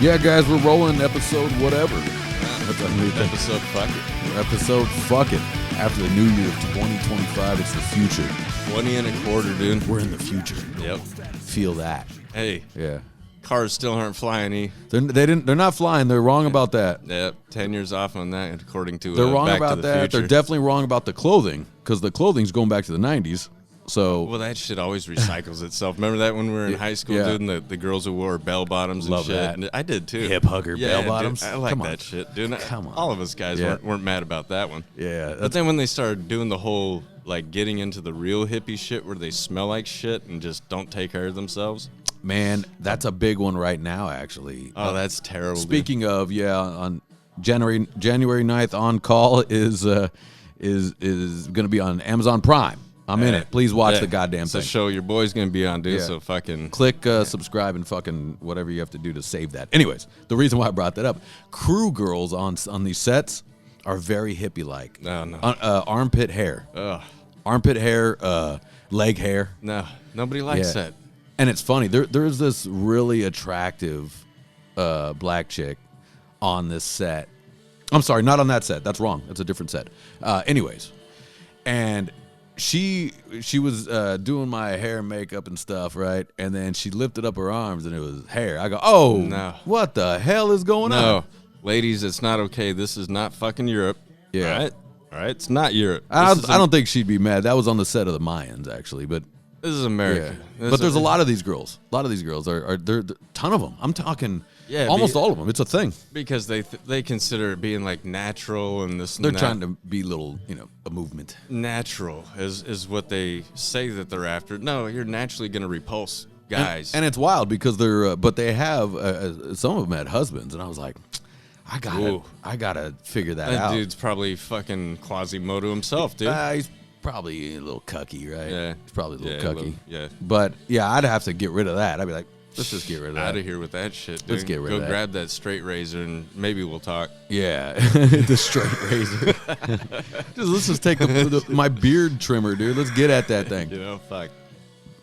Yeah, guys, we're rolling episode whatever. That's a new episode. Fuck it. Episode fuck it. After the new year of 2025, it's the future. 20 and a quarter, dude. We're in the future. Yep. Feel that. Hey. Yeah. Cars still aren't flying. They're not flying. They're wrong about that. Yep. 10 years off on that, according to they're wrong Back about to the that. Future. They're definitely wrong about the clothing because the clothing's going back to the 90s. So well, that shit always recycles itself. Remember that when we were in high school, dude, and the girls who wore bell bottoms and Love shit? that. And I did too. Hip hugger bell bottoms. Dude, I like Come on. that shit, dude. Come on. All of us guys weren't mad about that one. Yeah. But then when they started doing the whole, like, getting into the real hippie shit where they smell like shit and just don't take care of themselves. Man, that's a big one right now, actually. Oh, that's terrible. Speaking of, on January 9th, On Call is going to be on Amazon Prime. I'm in it. Please watch the goddamn it's thing. It's a show your boy's going to be on, dude, Yeah. so fucking... Click subscribe and fucking whatever you have to do to save that. Anyways, the reason why I brought that up, crew girls on these sets are very hippie-like. Oh, no. Armpit hair. Ugh. Armpit hair, leg hair. No, nobody likes that. And it's funny. There's this really attractive black chick on this set. I'm sorry, not on that set. That's wrong. That's a different set. Anyways, and she was doing my hair and makeup and stuff, right? And then she lifted up her arms and it was hair. I go, oh, no. What the hell is going on? No, ladies, it's not okay. This is not fucking Europe. Yeah. All right? It's not Europe. I don't think she'd be mad. That was on the set of the Mayans, actually, but... This is America. Yeah. But there's a lot of these girls. A lot of these girls are a ton of them. I'm talking almost all of them. It's a thing. Because they consider it being like natural and this and They're that. trying to be little, a movement. Natural is what they say that they're after. No, you're naturally going to repulse guys. And it's wild because they're, but they have, some of them had husbands. And I was like, I gotta figure that out. That dude's probably fucking Quasimodo himself, dude. He's probably a little cucky, right? Yeah. He's probably a little cucky. Yeah. But yeah, I'd have to get rid of that. I'd be like, let's just get rid of that. Out of here with that shit, dude. Let's get rid of that. Go grab that straight razor and maybe we'll talk. Yeah, the straight razor. Let's just take my beard trimmer, dude. Let's get at that thing. Fuck.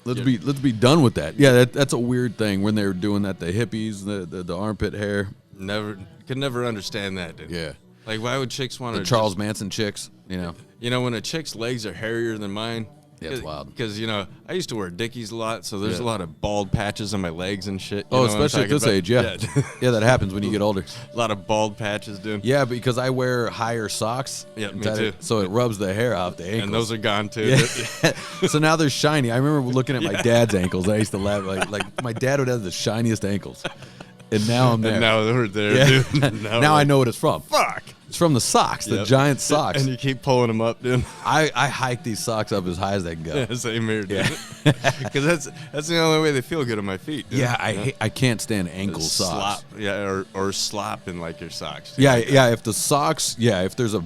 Let's be done with that. Yeah, that's a weird thing when they were doing that. The hippies, the armpit hair. Could never understand that, dude. Yeah. Like, why would chicks want to... The Charles Manson chicks, when a chick's legs are hairier than mine... Yeah, it's wild. Because, I used to wear Dickies a lot, so there's a lot of bald patches on my legs and shit. Especially at this age, yeah. Yeah, that happens when you get older. A lot of bald patches, dude. Yeah, because I wear higher socks. Yeah, me too. So it rubs the hair off the ankles. And those are gone, too. Yeah. So now they're shiny. I remember looking at my dad's ankles. I used to laugh. Like my dad would have the shiniest ankles. And now I'm there. And now they're there, dude. Now I know what it's from. Fuck. It's from the socks, the giant socks. And you keep pulling them up, dude. I hike these socks up as high as they can go. Yeah, same here, dude. Because that's the only way they feel good on my feet, dude. Yeah, I can't stand ankle socks. Slop. Yeah, or slop in like your socks. Dude. Yeah. If the socks, if there's a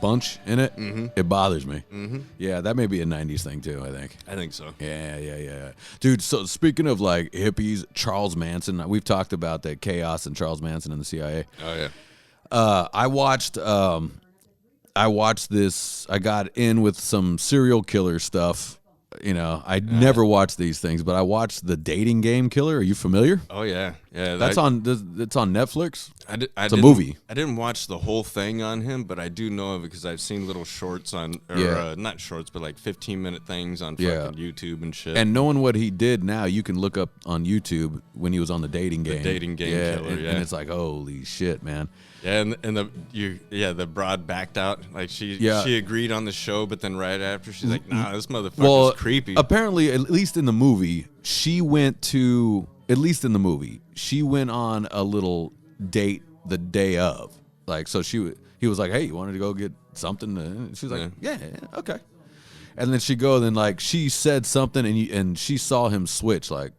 bunch in it, it bothers me. Mm-hmm. Yeah, that may be a 90s thing too, I think. I think so. Yeah. Dude, so speaking of like hippies, Charles Manson, we've talked about that chaos and Charles Manson and the CIA. Oh, yeah. I watched this. I got in with some serial killer stuff. I never watched these things, but I watched The Dating Game Killer. Are you familiar? Oh yeah. It's on Netflix. It's a movie. I didn't watch the whole thing on him, but I do know of it because I've seen little shorts on, not shorts, but like 15-minute things on fucking YouTube and shit. And knowing what he did now, you can look up on YouTube when he was on The Dating Game. The Dating Game Killer. And it's like, holy shit, man. Yeah, and the broad backed out. Like she agreed on the show, but then right after she's like, nah, this motherfucker's creepy. Apparently, at least in the movie, she went on a little date the day of. Like, so he was like, hey, you wanted to go get something? And she was like, yeah, okay. And then she said something and she saw him switch, and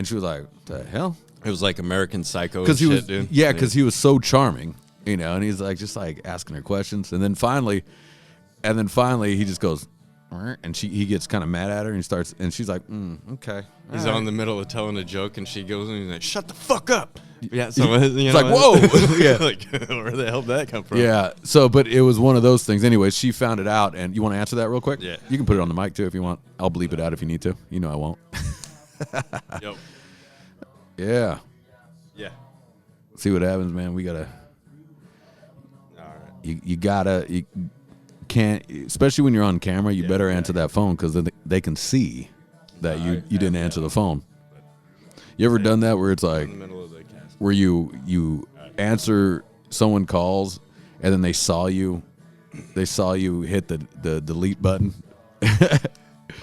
she was like, what the hell? It was like American Psycho shit, dude. Yeah, because he was so charming, and he's like just like asking her questions, and then finally he just goes, and he gets kind of mad at her and she's like, okay. He's on the middle of telling a joke and she goes and he's like, shut the fuck up. Yeah, so it's like, whoa. Yeah. Like, where the hell did that come from? Yeah. So, but it was one of those things. Anyways, she found it out, and you want to answer that real quick? Yeah. You can put it on the mic too if you want. I'll bleep it out if you need to. I won't. Yep. Yeah. Yeah. See what happens, man. We gotta. All right. You can't, especially when you're on camera. You better answer that phone because they can see that you didn't answer the phone. You ever done that where it's like In the middle of the cast. where you answer, someone calls, and then they saw you hit the delete button.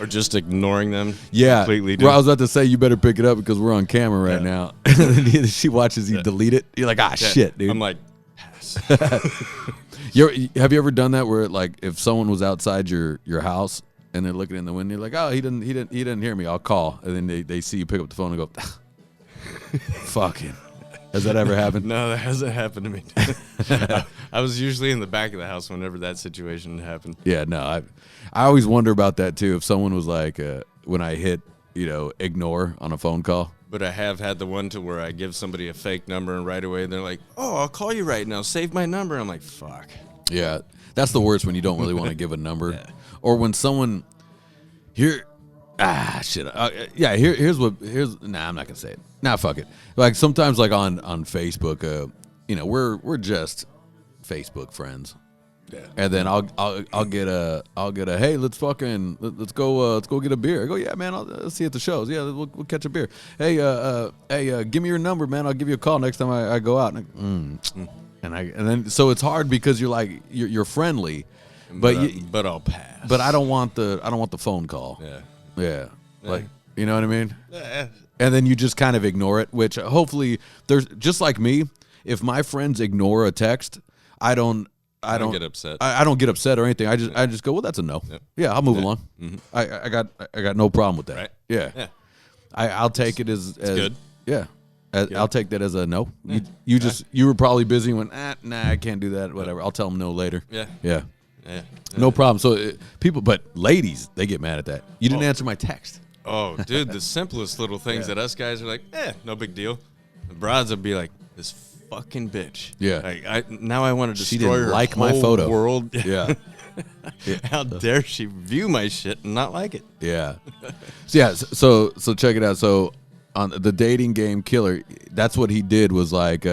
Or just ignoring them. Yeah, Completely. well, I was about to say you better pick it up because we're on camera right now. And then she watches you delete it. You're like, shit, dude. I'm like, Have you ever done that where like if someone was outside your house and they're looking in the window, you're like, oh, he didn't hear me. I'll call, and then they see you pick up the phone and go, fucking. Has that ever happened? No, that hasn't happened to me. I was usually in the back of the house whenever that situation happened. Yeah, no, I always wonder about that too. If someone was like, when I hit, ignore on a phone call. But I have had the one to where I give somebody a fake number and right away they're like, oh, I'll call you right now. Save my number. I'm like, fuck. Yeah, that's the worst when you don't really want to give a number. Yeah. Or when someone, here's nah, I'm not gonna say it. Nah, fuck it. Like sometimes like on Facebook, we're just Facebook friends. Yeah. And then I'll get a hey, let's go get a beer. I go, yeah, man, let's see at the shows. Yeah, we'll catch a beer. Hey, give me your number, man. I'll give you a call next time I go out. And then so it's hard because you're like you're friendly, but I'll pass. But I don't want the phone call. Yeah. Like, you know what I mean? Yeah. And then you just kind of ignore it, which hopefully there's just like me. If my friends ignore a text, I don't get upset. I don't get upset or anything. I just go, well, that's a no. Yep. Yeah, I'll move along. Mm-hmm. I got no problem with that. Right. Yeah. I'll take it as good. Yeah. I'll take that as a no. You were probably busy and went, nah, I can't do that. Whatever. I'll tell them no later. Yeah. No problem. So but ladies, they get mad at that. You didn't answer my text. Oh, dude, the simplest little things that us guys are like, no big deal. The broads would be like, this fucking bitch. Yeah. Like, now I want to destroy she didn't her like whole my photo. world. Yeah. How dare she view my shit and not like it? Yeah. So check it out. So on the dating game killer, that's what he did was like,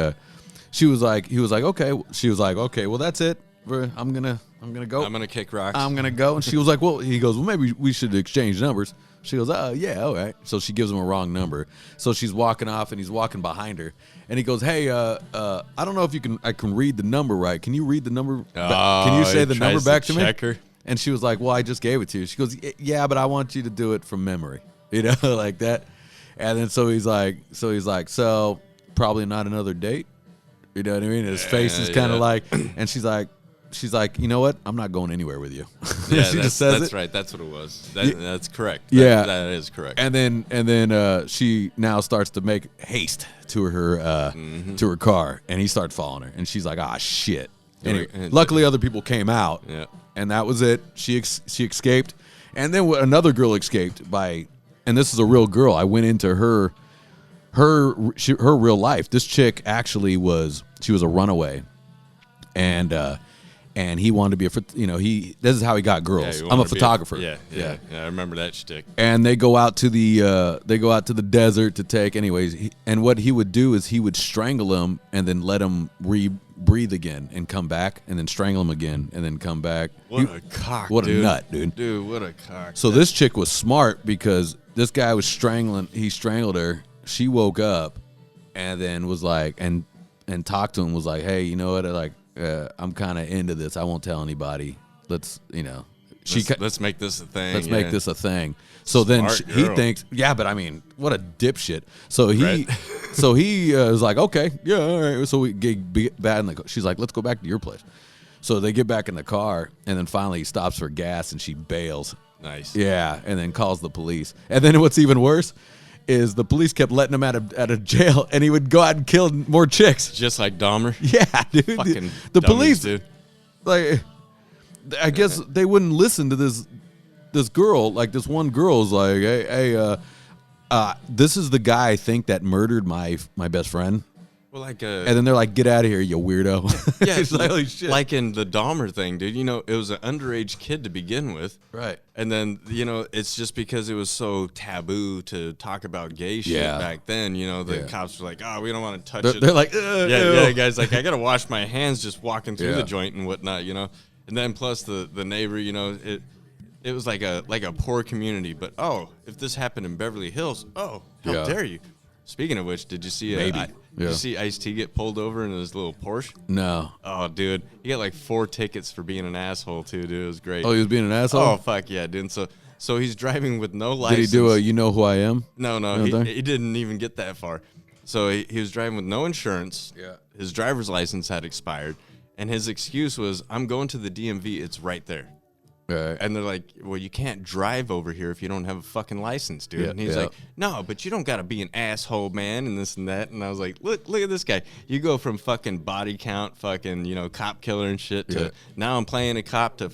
he was like, okay. She was like, okay, well, that's it. I'm gonna go. I'm gonna kick rocks. I'm gonna go. And she was like, well, he goes, well, maybe we should exchange numbers. She goes, oh, yeah, all right. So she gives him a wrong number. So she's walking off, and he's walking behind her. And he goes, hey, I don't know if I can read the number right. Can you read the number? Can you say the number back to me? Her. And she was like, well, I just gave it to you. She goes, yeah, but I want you to do it from memory. Like that. And then so he's like, so probably not another date. You know what I mean? His face is kind of like, and she's like, you know what? I'm not going anywhere with you. Yeah, she just says that's right. That's what it was. That's correct. That is correct. And then she now starts to make haste to her car, and he starts following her, and she's like, shit. Anyway, luckily other people came out, and that was it. She escaped, and then another girl escaped and this is a real girl. I went into her real life. This chick actually she was a runaway, and he wanted to be this is how he got girls. I'm a photographer. Yeah, I remember that shtick. And they go out to the desert to take and what he would do is he would strangle them and then let them breathe again and come back and then strangle them again and then come back. What a cock, what dude. A nut, dude. Dude, what a cock. So this chick was smart because this guy was he strangled her. She woke up and then was like and talked to him, was like, hey, you know what, I'm kind of into this. I won't tell anybody. Let's make this a thing. Let's make this a thing. So then he thinks, but I mean, what a dipshit. So he was like, okay, yeah, all right. So we get bad she's like, let's go back to your place. So they get back in the car, and then finally he stops for gas, and she bails. Nice. Yeah, and then calls the police. And then what's even worse is the police kept letting him out of jail, and he would go out and kill more chicks. Just like Dahmer? Yeah, dude. Fucking the dummies, police, dude. Like, I guess they wouldn't listen to this girl. Like, this one girl's like, hey, this is the guy I think that murdered my best friend. Well, like and then they're like, "Get out of here, you weirdo." Yeah, it's like, holy shit. Like in the Dahmer thing, dude. You know, it was an underage kid to begin with, right? And then it's just because it was so taboo to talk about gay shit back then. You know, the cops were like, "Oh, we don't want to touch it." They're like, "Yeah, guys, like I gotta wash my hands just walking through the joint and whatnot." You know, and then plus the neighbor, it was like a poor community. But if this happened in Beverly Hills, how dare you? Speaking of which, did you see did you see Ice-T get pulled over in his little Porsche? No. Oh, dude. He got like 4 tickets for being an asshole, too, dude. It was great. Oh, he was being an asshole? Oh, fuck yeah, dude. So he's driving with no license. Did he do a "you know who I am"? No. He didn't even get that far. So he was driving with no insurance. Yeah. His driver's license had expired. And his excuse was, "I'm going to the DMV. It's right there." Right. And they're like, "Well, you can't drive over here if you don't have a fucking license, dude." And he's like, "No, but you don't got to be an asshole, man," and this and that. And I was like, look at this guy. You go from fucking body count, fucking, cop killer and shit to now I'm playing a cop to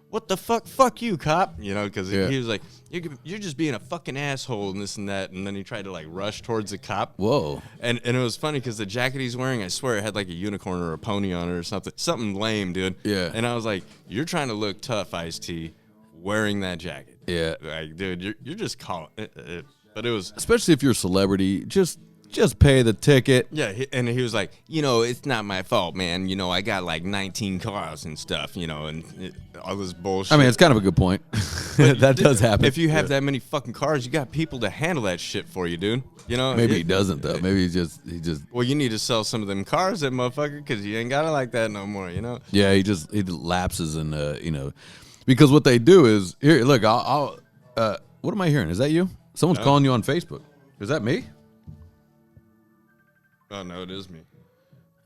what the fuck? Fuck you, cop. Because he was like, you're just being a fucking asshole and this and that. And then he tried to like rush towards the cop. Whoa. And it was funny because the jacket he's wearing, I swear it had like a unicorn or a pony on it or something. Something lame, dude. Yeah. And I was like, you're trying to look tough, Ice-T, wearing that jacket. Yeah. Like, dude, you're just calling it. But it was. Especially if you're a celebrity, just pay the ticket. Yeah, and he was like, it's not my fault, man. I got like 19 cars and stuff, and all this bullshit. I mean, it's kind of a good point. That does happen. If you have that many fucking cars, you got people to handle that shit for you, dude. Maybe he doesn't though. Maybe he just. Well, you need to sell some of them cars, that motherfucker, because you ain't got it like that no more, Yeah, he lapses and because what they do is here. Look, I'll what am I hearing? Is that you? Someone's calling you on Facebook. Is that me? Oh, no, it is me.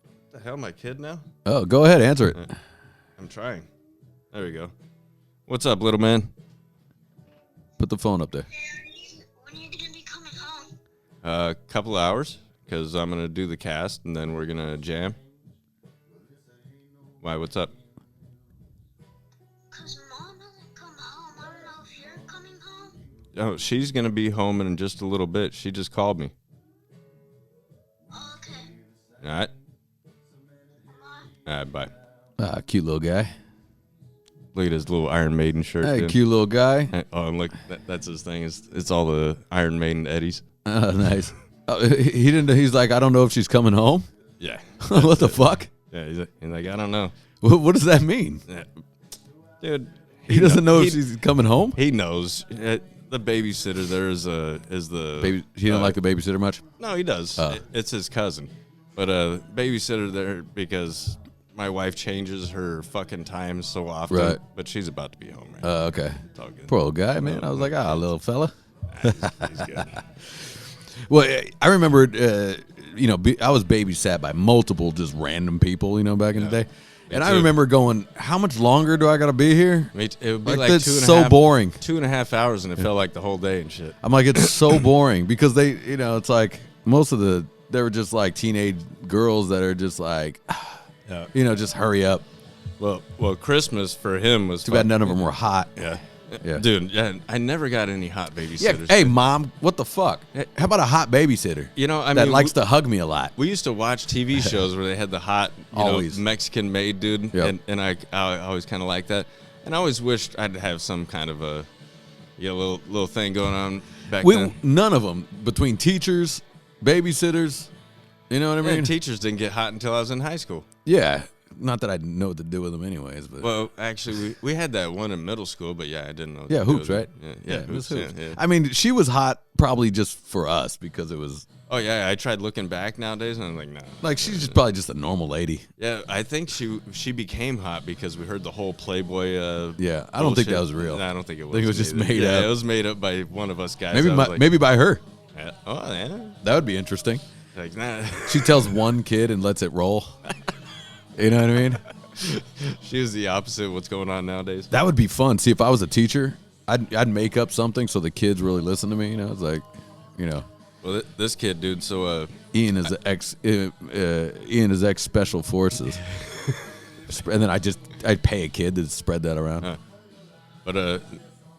What the hell, my kid now? Oh, go ahead, answer it. I'm trying. There we go. What's up, little man? Put the phone up there. When are you going to be coming home? A couple hours, because I'm going to do the cast, and then we're going to jam. Why, what's up? Because Mom hasn't come home. I don't know if you're coming home. Oh, she's going to be home in just a little bit. She just called me. All right. All right, bye. Cute little guy. Look at his little Iron Maiden shirt. Hey, dude. cute little guy. Oh, and look, that's his thing. It's all the Iron Maiden Eddies. Oh, nice. He didn't. He's like, I don't know if she's coming home. Yeah. What the fuck? Yeah, he's like, I don't know. What does that mean? Yeah. Dude, he doesn't know if she's coming home. He knows. The babysitter there is the baby. He don't like the babysitter much. No, he does. It's his cousin. But babysitter there because my wife changes her fucking times so often. Right. But she's about to be home right Okay. It's all good. Poor old guy, man. I was like, little fella. He's good. Well, I remember, I was babysat by multiple just random people, back in the day. And I remember going, how much longer do I got to be here? It would be like that's 2.5 so boring. 2.5 hours, and it felt like the whole day and shit. I'm like, it's so boring because they, it's like most of they were just like teenage girls that are just like, just hurry up. Well, Christmas for him was too bad none of them were hot. Yeah. Yeah. Dude, I never got any hot babysitters. Yeah. Hey, Mom, what the fuck? How about a hot babysitter? That likes to hug me a lot. We used to watch TV shows where they had the hot, Mexican maid dude, and I always kind of like that. And I always wished I'd have some kind of a little thing going on back then. None of them, between teachers, babysitters, you know what I mean? Teachers didn't get hot until I was in high school. Yeah. Not that I know what to do with them anyways. But well, actually, we had that one in middle school, but I didn't know. Yeah, hoops, right? Yeah, hoops. Yeah. I mean, she was hot probably just for us because it was. Oh yeah, I tried looking back nowadays, and I'm like, no. Like she's probably just a normal lady. Yeah, I think she became hot because we heard the whole Playboy. Yeah, I don't think that was real. No, I don't think it was. I think it was just made up. Yeah, it was made up by one of us guys. Maybe by her. Yeah. Oh yeah, that would be interesting. Like, nah. She tells one kid and lets it roll. You know what I mean? She was the opposite of what's going on nowadays. That would be fun. See, if I was a teacher, I'd make up something so the kids really listen to me. It's like, Well, this kid, dude. So Ian is ex special forces, and then I'd pay a kid to spread that around. But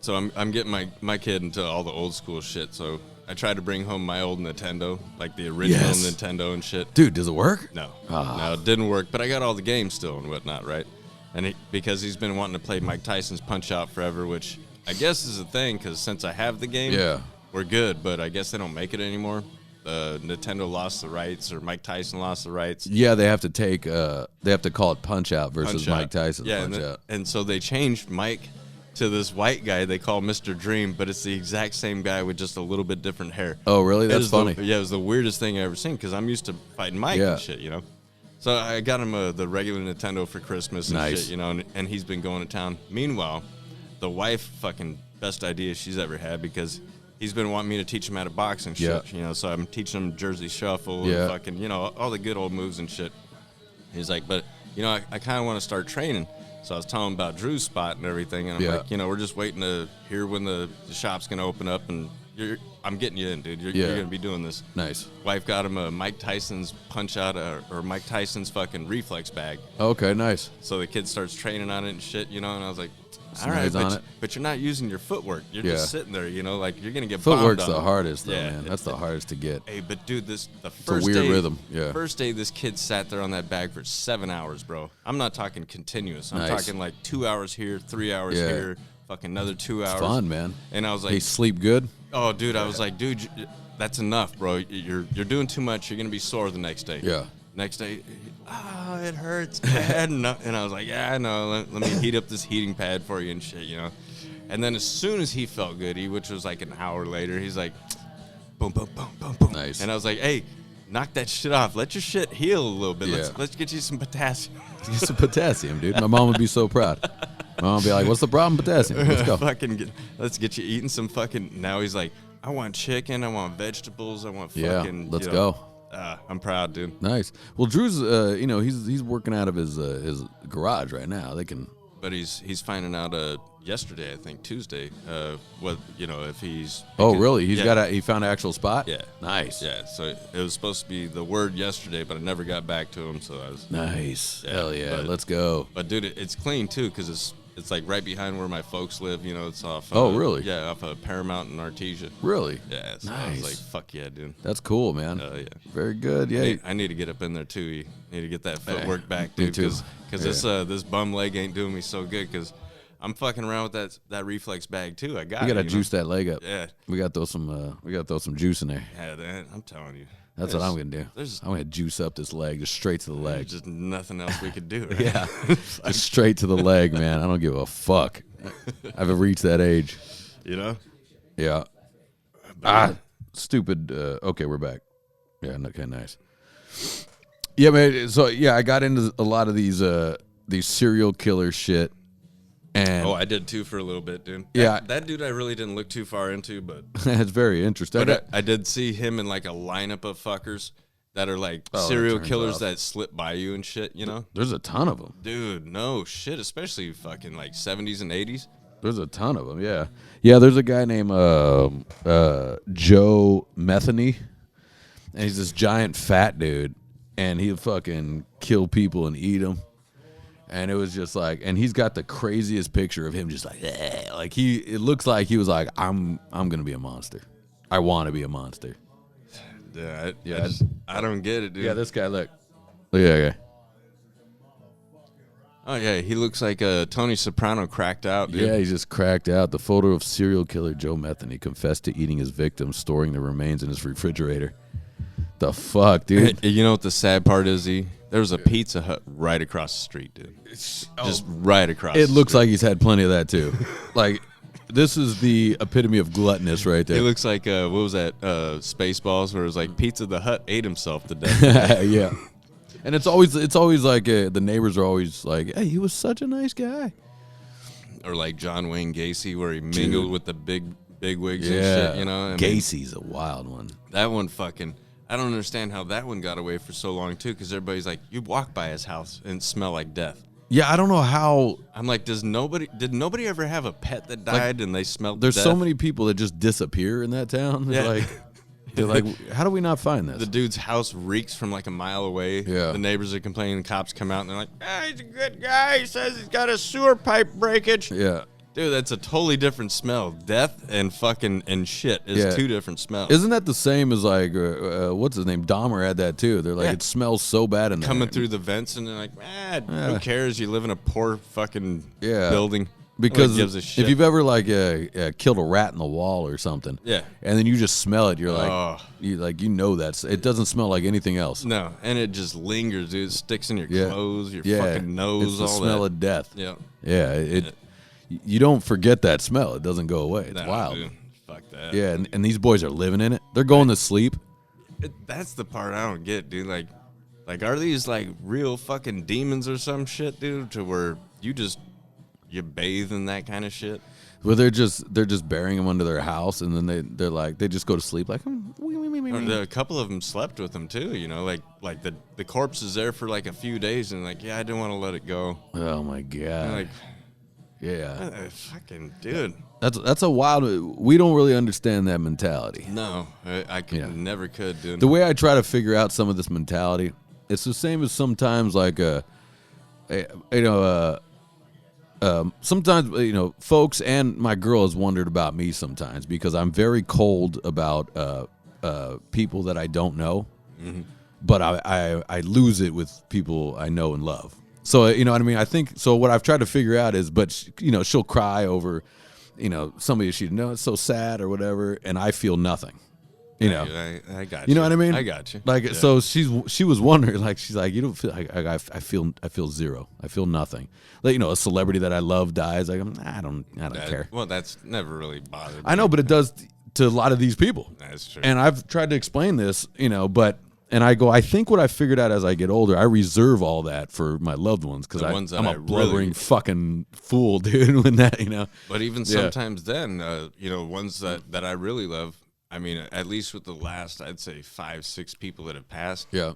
so I'm getting my kid into all the old school shit. So I tried to bring home my old Nintendo, like the original Yes. Nintendo and shit. Dude, does it work? No, Ah. no, it didn't work. But I got all the games still and whatnot, right? And because he's been wanting to play Mike Tyson's Punch Out forever, which I guess is a thing because since I have the game, Yeah. we're good. But I guess they don't make it anymore. Nintendo lost the rights, or Mike Tyson lost the rights. Yeah, they have to they have to call it Punch Out versus Punch Out. Mike Tyson's Yeah, Punch Out. and so they changed Mike to this white guy they call Mr. Dream, but it's the exact same guy with just a little bit different hair. Oh, really? It That's was funny. it was the weirdest thing I ever seen because I'm used to fighting Mike Yeah. and shit, you know. So I got him the regular Nintendo for Christmas and Nice. shit, you know, and he's been going to town. Meanwhile, the wife, fucking best idea she's ever had because he's been wanting me to teach him how to box and shit, Yeah. you know. So I'm teaching him Jersey Shuffle Yeah. and fucking, you know, all the good old moves and shit. He's like, but, you know, I kind of want to start training. So I was telling him about Drew's spot and everything, and I'm Yeah. like, you know, we're just waiting to hear when the shop's going to open up, and I'm getting you in, dude. You're Yeah. going to be doing this. Nice. Wife got him a Mike Tyson's Punch Out or Mike Tyson's fucking reflex bag. Okay, nice. So the kid starts training on it and shit, you know, and I was like, all Nice right, on it. but you're not using your footwork. You're Yeah. just sitting there, you know, like you're going to get Footwork's bombed the on. hardest, though, Yeah, man. That's the hardest to get. Hey, but dude, the a first weird day, rhythm, yeah. First day, this kid sat there on that bag for 7 hours, bro. I'm not talking continuous. I'm Nice. talking like 2 hours here, 3 hours Yeah. here, fucking another 2 hours. Fun, man. And I was He like, sleep good? oh, dude, I was like, dude, that's enough, bro. You're doing too much. You're gonna be sore the next day. Yeah. Next day, it hurts, bad. And I was like, yeah, I know. Let me heat up this heating pad for you and shit, you know. And then as soon as he felt good, which was like an hour later, he's like, boom, boom, boom, boom, boom. Nice. And I was like, hey, knock that shit off. Let your shit heal a little bit. Yeah. Let's get you some potassium. Get some potassium, dude. My mom would be so proud. My mom would be like, what's the problem? Potassium. Let's go. Let's get you eating some fucking. Now he's like, I want chicken. I want vegetables. I want fucking. Yeah, let's you know, go. I'm proud, dude. Nice. Well, Drew's, you know, he's working out of his garage right now. They can. But he's finding out yesterday, I think Tuesday, what, you know, if he's. Oh, really? Yeah. He found an actual spot. Yeah. Nice. Yeah. So it was supposed to be the word yesterday, but I never got back to him. So I was. Nice. Yeah, Hell yeah. but- Let's go. But dude, it's clean too, because it's like right behind where my folks live. You know, it's off. Oh, really? Yeah, off of Paramount and Artesia. really. Yeah. So I Nice. was like, fuck yeah, dude. That's cool, man. Yeah. Very good. Yeah. I need to get up in there too. You need to get that footwork back, me dude. too. Because Yeah. this bum leg ain't doing me so good. Because I'm fucking around with that reflex bag too. I got. We gotta it, you juice know? that leg up. Yeah. We gotta throw some juice in there. Yeah, man, I'm telling you. That's what I'm gonna do. There's I'm gonna juice up this leg, just straight to the leg. There's just nothing else we could do. Right? Yeah, just straight to the leg, man. I don't give a fuck. I've reached that age. You know. Yeah. Stupid. Okay, we're back. Yeah. Okay. Nice. Yeah, man. So yeah, I got into a lot of these serial killer shit, and Oh, I did too for a little bit, dude. Yeah. That dude I really didn't look too far into, but it's very interesting. I did see him in like a lineup of fuckers that are like Oh, it serial turns killers out. that slip by you and shit, you know? There's a ton of them. Dude, no shit, especially fucking like 70s and 80s. There's a ton of them. Yeah. Yeah. There's a guy named Joe Metheny, and he's this giant fat dude, and he'll fucking kill people and eat them. And it was just like, and he's got the craziest picture of him, just like, eh. Like it looks like he was like, I'm gonna be a monster. I want to be a monster. Yeah, I don't get it, dude. Yeah, this guy, look at that guy. Oh yeah, he looks like Tony Soprano cracked out, dude. Yeah, he's just cracked out. The photo of serial killer Joe Metheny confessed to eating his victims, storing the remains in his refrigerator. The fuck, dude? You know what the sad part is? There was a Pizza Hut right across the street, dude. Just right across. It the looks street. like he's had plenty of that too. Like, this is the epitome of gluttonous right It there. looks like what was that? Spaceballs, where it was like Pizza the Hut ate himself to death. Yeah. And it's always like the neighbors are always like, "Hey, he was such a nice guy." Or like John Wayne Gacy, where he mingled with the big wigs and Yeah, shit. You know, I mean, Gacy's a wild one. that one fucking. I don't understand how that one got away for so long too, because everybody's like, you walk by his house and smell like death. Yeah, I don't know how. I'm like, did nobody ever have a pet that died and they smelled? There's death? so many people that just disappear in that town. It's Yeah. like, they're like, how do we not find this? The dude's house reeks from like a mile away. Yeah. The neighbors are complaining. The cops come out and they're like, he's a good guy. He says he's got a sewer pipe breakage. Yeah. Dude, that's a totally different smell. Death and fucking and shit is two different smells. Isn't that the same as like what's his name? Dahmer had that too. They're like it smells so bad in there. Coming through the vents and they're like, who cares? You live in a poor fucking building. Because gives a shit. if you've ever like killed a rat in the wall or something, and then you just smell it, you're like, you know that's it doesn't smell like anything else. No, and it just lingers, dude. It sticks in your clothes, your fucking nose, it's the all smell that. of death. Yeah, you don't forget that smell. It doesn't go away. It's wild. Dude. Fuck that. Yeah, and these boys are living in it. They're going to sleep. That's the part I don't get, dude. Like, are these like real fucking demons or some shit, dude? To where you bathe in that kind of shit? Well, they're just burying them under their house, and then they're like they just go to sleep like. A couple of them slept with them too, you know, like the corpse is there for like a few days, and like I didn't want to let it go. Oh my god! And like, fucking dude. That's a wild. We don't really understand that mentality. No, I never could, dude. The way I try to figure out some of this mentality, it's the same as sometimes like sometimes folks and my girl has wondered about me sometimes because I'm very cold about people that I don't know, but I lose it with people I know and love. So you know what I mean. I think so. What I've tried to figure out is, but she'll cry over, somebody she knows it's so sad or whatever, and I feel nothing. I got you. You know what I mean? I got you. Like so, she was wondering, like she's like, you don't feel. I feel zero. I feel nothing. Like a celebrity that I love dies. Like I don't care. Well, that's never really bothered me. I know, but it does to a lot of these people. That's true. And I've tried to explain this, but. And I go, I think what I figured out as I get older, I reserve all that for my loved ones because I'm a blubbering fucking fool, dude. When that, But even sometimes then, ones that I really love. I mean, at least with the last, I'd say 5-6 people that have passed. Yeah.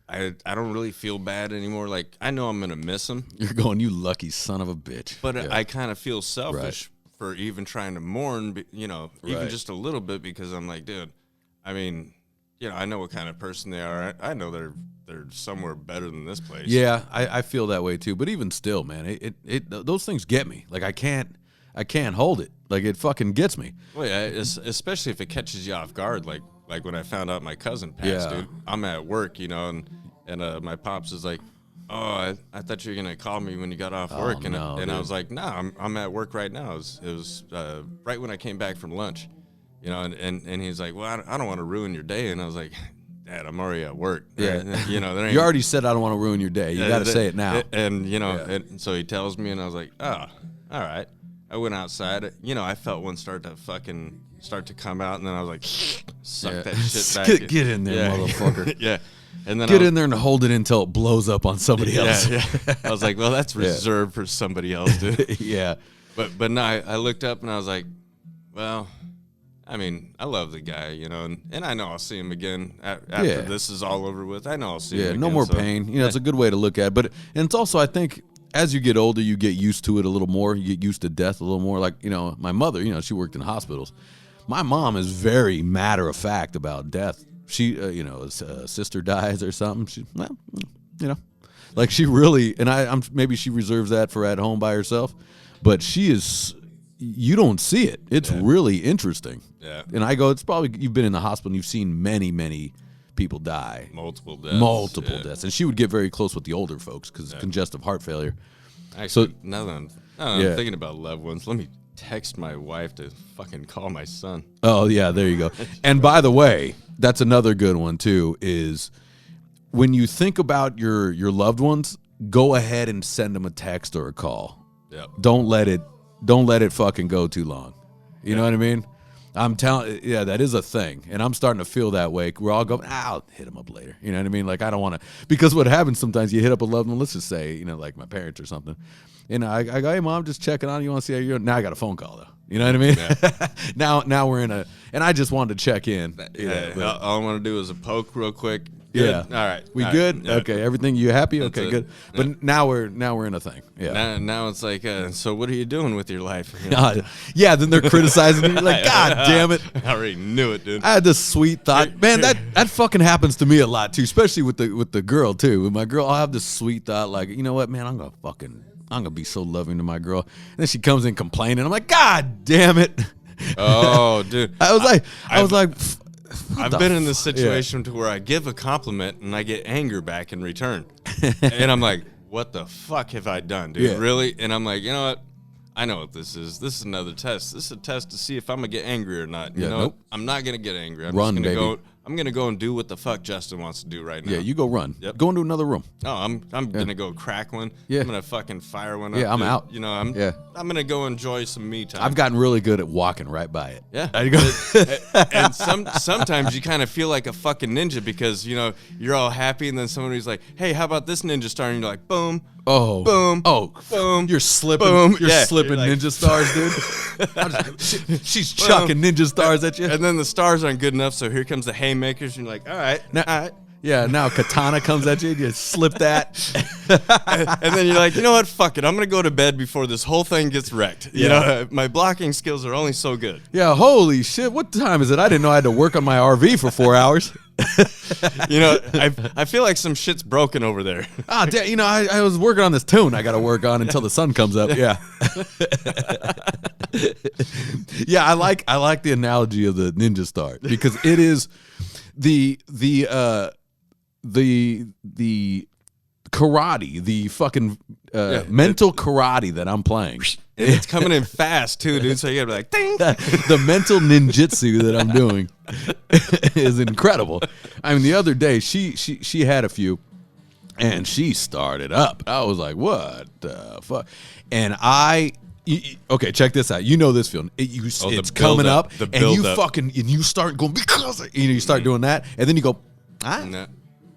I don't really feel bad anymore. Like I know I'm gonna miss them. You're going, you lucky son of a bitch. But I kind of feel selfish for even trying to mourn, even just a little bit because I'm like, dude, I mean. I know what kind of person they are. I know they're somewhere better than this place. Yeah, I feel that way too. But even still, man, it those things get me. Like I can't hold it. Like it fucking gets me. Well, yeah, especially if it catches you off guard. Like when I found out my cousin passed, dude. I'm at work, and my pops is like, "Oh, I thought you were gonna call me when you got off work," and I was like, "No, I'm at work right now." It was right when I came back from lunch. And he's like, well, I don't want to ruin your day. And I was like, Dad, I'm already at work. Yeah. There ain't, you already said I don't want to ruin your day. You got to say it now. And so he tells me, and I was like, oh, all right. I went outside. I felt one start to come out, and then I was like, suck that shit back. Get in there, motherfucker. Yeah. And then get in there and hold it until it blows up on somebody else. Yeah. I was like, well, that's reserved for somebody else, dude. Yeah. But no, I looked up, and I was like, well, I mean, I love the guy, and I know I'll see him again after this is all over with. I know I'll see him again. No more pain. It's a good way to look at it. But it's also, I think, as you get older, you get used to it a little more. You get used to death a little more. Like, my mother, she worked in hospitals. My mom is very matter of fact about death. She, a sister dies or something. Like she really, and I'm maybe she reserves that for at home by herself, but she is. You don't see it. It's really interesting. Yeah. And I go, it's probably you've been in the hospital and you've seen many, many people die. Multiple deaths. And she would get very close with the older folks because congestive heart failure. Actually, now that I'm thinking about loved ones, let me text my wife to fucking call my son. Oh, yeah, there you go. And by the way, that's another good one, too, is when you think about your loved ones, go ahead and send them a text or a call. Yep. Don't let it fucking go too long. You know what I mean? I'm telling, that is a thing, and I'm starting to feel that way. We're all going, I'll hit him up later. You know what I mean? Like I don't want to, because what happens sometimes, you hit up a loved one. Let's just say, like my parents or something. I go, hey mom, just checking on you. Want to see how you're doing? Now I got a phone call though. You know what I mean? Yeah. now we're in and I just wanted to check in. All I want to do is a poke real quick. Good. Yeah. All right. We all good? Right. Yeah. Okay. Everything you happy? That's okay, it. good. Yeah. But now we're in a thing. Yeah. Now it's like, so what are you doing with your life? Yeah. Then they're criticizing you. You're like, God damn it! I already knew it, dude. I had this sweet thought, man. That fucking happens to me a lot too, especially with the girl too. With my girl, I'll have this sweet thought, like, you know what, man? I'm gonna fucking I'm gonna be so loving to my girl. And then she comes in complaining. I'm like, God damn it. Oh, dude. I was like, I've been in this situation to where I give a compliment and I get anger back in return. And I'm like, what the fuck have I done, dude? Yeah. Really? And I'm like, you know what? I know what this is. This is another test. This is a test to see if I'm gonna get angry or not. You know, I'm not gonna get angry. I'm Run, just gonna baby. go. I'm gonna go and do what the fuck Justin wants to do right now. Yeah, you go run. Yep. Go into another room. Oh, I'm gonna go crack one. Yeah. I'm gonna fucking fire one up. Yeah, I'm dude. out. You know, I'm gonna go enjoy some me time. I've gotten really good at walking right by it. Yeah. I go. And sometimes you kind of feel like a fucking ninja because, you know, you're all happy and then somebody's like, hey, how about this ninja star? And you're like, boom. Oh, Boom. Oh, Boom. You're slipping. Boom. You're Yeah. slipping You're like- ninja stars, dude. She's chucking ninja stars at you. And then the stars aren't good enough, so here comes the haymakers, and you're like, all right, Now, all right. Yeah, now katana comes at you. You slip that. And then you're like, you know what? Fuck it. I'm going to go to bed before this whole thing gets wrecked. You know, my blocking skills are only so good. Yeah, holy shit. What time is it? I didn't know I had to work on my RV for 4 hours. You know, I feel like some shit's broken over there. Ah, you know, I was working on this tune I got to work on until the sun comes up. Yeah. Yeah, I like the analogy of the ninja star because it is the karate, the fucking mental karate that I'm playing. And it's coming in fast, too, dude. So you got to be like, ding. The mental ninjutsu that I'm doing is incredible. I mean, the other day she had a few, and she started up. I was like, "What the fuck?" And okay, check this out. You know this feeling. It's coming up, and you fucking and you start going because you start doing that, and then you go, and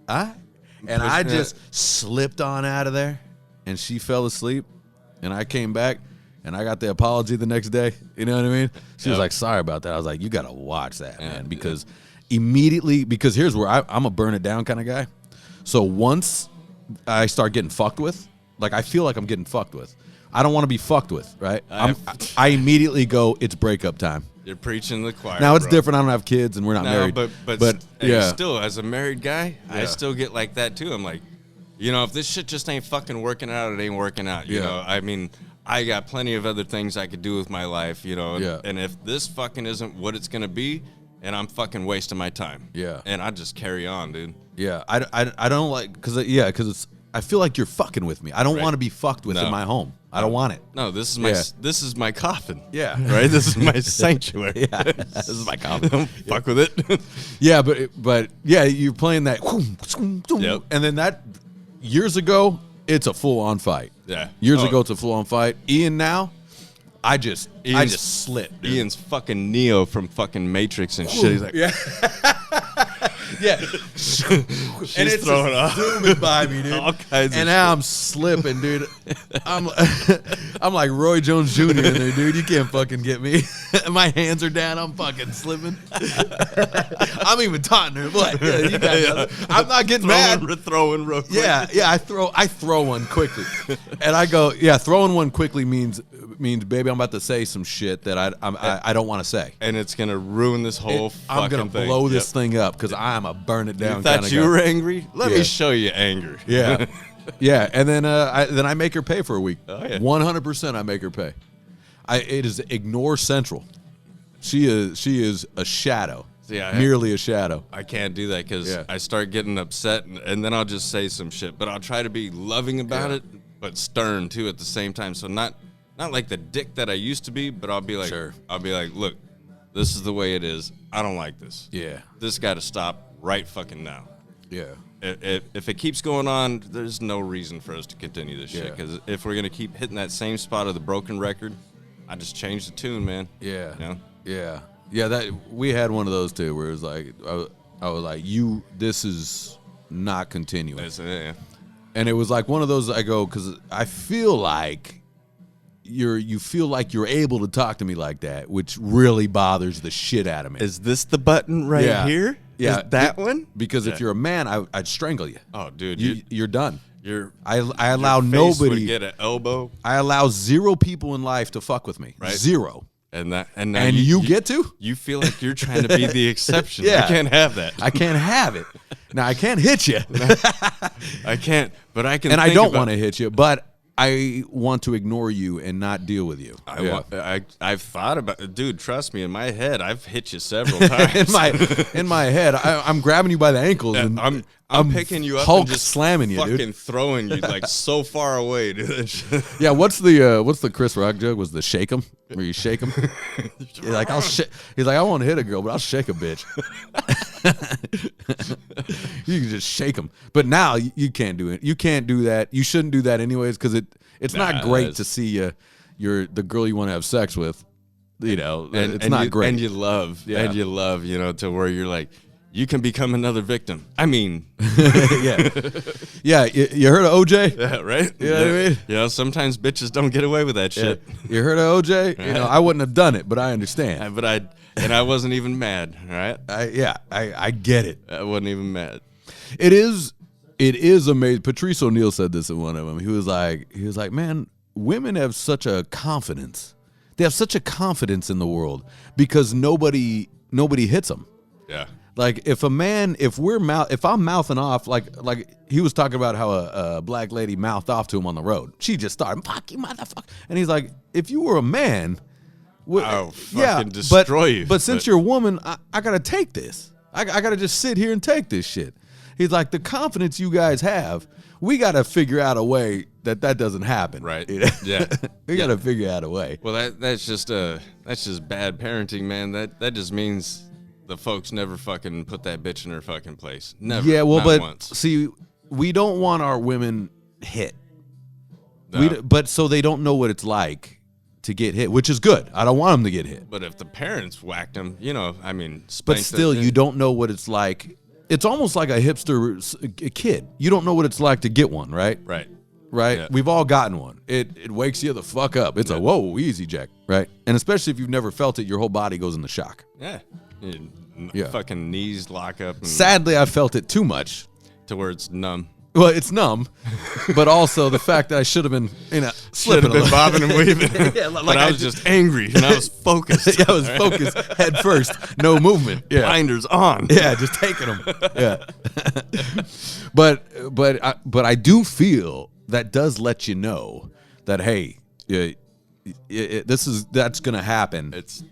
I just slipped on out of there, and she fell asleep, and I came back. And I got the apology the next day. You know what I mean? She was like, sorry about that. I was like, you got to watch that, man. Because immediately, because here's where I'm a burn it down kind of guy. So once I start getting fucked with, like I feel like I'm getting fucked with. I don't want to be fucked with, right? I immediately go, it's breakup time. You're preaching the choir. Now it's different. I don't have kids and we're not married. But yeah. Still, as a married guy, I still get like that too. I'm like, you know, if this shit just ain't fucking working out, it ain't working out. You know, I mean, I got plenty of other things I could do with my life, you know. And if this fucking isn't what it's gonna be, and I'm fucking wasting my time. Yeah. And I just carry on, dude. Yeah. I don't like because it's. I feel like you're fucking with me. I don't want to be fucked with in my home. I don't want it. No, this is my coffin. Yeah. Right? This is my sanctuary. Yeah. This is my coffin. Don't fuck with it. Yeah, but yeah, you're playing that and then that years ago, it's a full on fight. Yeah. Years ago it's a full on fight. Ian now, I just slip. Dude. Ian's fucking Neo from fucking Matrix and shit. He's like, yeah. Yeah. She's and it's throwing just zooming by me, dude. All kinds and of now I'm slipping, dude. I'm like Roy Jones Jr. in there, dude. You can't fucking get me. My hands are down. I'm fucking slipping. I'm even taunting her. What? Yeah, you got I'm not getting mad. Throwing real quick. Yeah. I throw one quickly, and I go, yeah. Throwing one quickly means, baby, I'm about to say some shit that I don't want to say, and it's gonna ruin this whole. I'm gonna blow this thing up because I'm a burn it down. You thought you were angry? Let me show you anger. Yeah, yeah. And then I make her pay for a week. Oh, yeah. 100% I make her pay. It is ignore central. She is a shadow. Merely a shadow. I can't do that because I start getting upset and then I'll just say some shit. But I'll try to be loving about it, but stern too at the same time. So not like the dick that I used to be, but I'll be like, look, this is the way it is. I don't like this. Yeah. This got to stop right fucking now. Yeah. If it keeps going on, there's no reason for us to continue this shit. Because if we're going to keep hitting that same spot of the broken record, I just change the tune, man. Yeah. You know? Yeah. Yeah, that we had one of those too, where it was like I was like, this is not continuing. And it was like one of those I go, because I feel like you feel like you're able to talk to me like that, which really bothers the shit out of me. Is this the button right here? Yeah, is that one? Because if you're a man, I'd strangle you. Oh, dude, you're done. I your allow face nobody would get an elbow. I allow 0 people in life to fuck with me. Right. 0. And now you get to? You feel like you're trying to be the exception. Yeah. I can't have that. I can't have it. Now I can't hit you. I can't, but I can. And I don't want to hit you, but I want to ignore you and not deal with you. I've thought about it. Dude, trust me, in my head, I've hit you several times. in my head, I'm grabbing you by the ankles and I'm picking you up Hulk and just slamming you, fucking dude. throwing you like so far away, dude. Yeah, what's the Chris Rock joke? Was the shake him? Where you shake him? You're like, he's like, I want to hit a girl, but I'll shake a bitch. You can just shake him. But now you can't do it. You can't do that. You shouldn't do that anyways, because it's not great to see the girl you want to have sex with. You know, it's not great. And you love, you know, to where you're like, you can become another victim. I mean, yeah. You heard of OJ? Yeah, right. You know what I mean? You know, sometimes bitches don't get away with that shit. You heard of OJ? You know, I wouldn't have done it, but I understand. I wasn't even mad. Right? I get it. I wasn't even mad. It is amazing. Patrice O'Neal said this in one of them. He was like, man, women have such a confidence. They have such a confidence in the world because nobody hits them. Yeah. Like if I'm mouthing off, like he was talking about how a black lady mouthed off to him on the road. She just started, fuck you, motherfucker. And he's like, if you were a man, destroy you. But since you're a woman, I gotta take this. I gotta just sit here and take this shit. He's like, the confidence you guys have, we gotta figure out a way that doesn't happen. Right. You know? Yeah. We gotta figure out a way. Well, that's just bad parenting, man. That just means the folks never fucking put that bitch in her fucking place. Never. Yeah, well, Not once. See, we don't want our women hit. No. But so they don't know what it's like to get hit, which is good. I don't want them to get hit. But if the parents whacked them, you know, I mean, But still, you don't know what it's like. It's almost like a hipster kid. You don't know what it's like to get one, right? Right. Right? Yeah. We've all gotten one. It wakes you the fuck up. It's a whoa, easy jack, right? And especially if you've never felt it, your whole body goes into shock. Yeah. Yeah. Fucking knees lock up. And Sadly, I felt it too much. to where it's numb. Well, it's numb, but also the fact that I should have been, slipping Should have been a little. bobbing and weaving. Yeah, but I was just angry and I was focused. Yeah, I was focused head first, no movement. Yeah. Blinders on. Yeah, just taking them. Yeah. but I do feel that does let you know that, hey, that's gonna happen. It's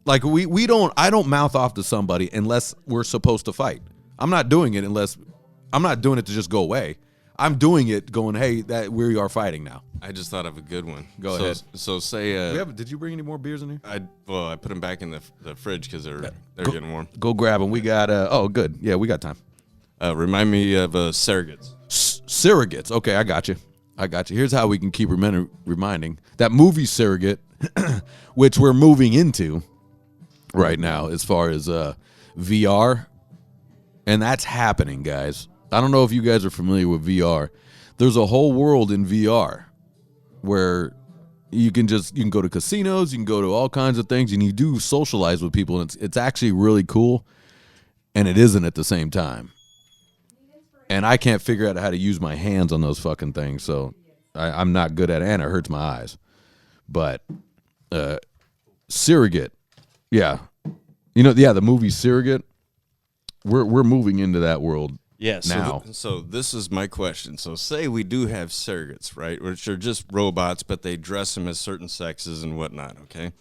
Like I don't mouth off to somebody unless we're supposed to fight. I'm not doing it to just go away. I'm doing it going, hey, that we are fighting now. I just thought of a good one. Go ahead. So say Did you bring any more beers in here? I put them back in the fridge because they're getting warm. Go grab them. We got good. Yeah, we got time. Remind me of surrogates. Surrogates. Okay, I got you. Here's how we can keep reminding that movie Surrogate, which we're moving into right now as far as VR, and that's happening, guys. I don't know if you guys are familiar with VR. There's a whole world in VR where you can go to casinos, you can go to all kinds of things, and you do socialize with people, and it's actually really cool, and it isn't at the same time. And I can't figure out how to use my hands on those fucking things, so I'm not good at it, and it hurts my eyes. But Surrogate, yeah. The movie Surrogate, we're moving into that world now. So this is my question. So say we do have surrogates, right, which are just robots, but they dress them as certain sexes and whatnot, okay?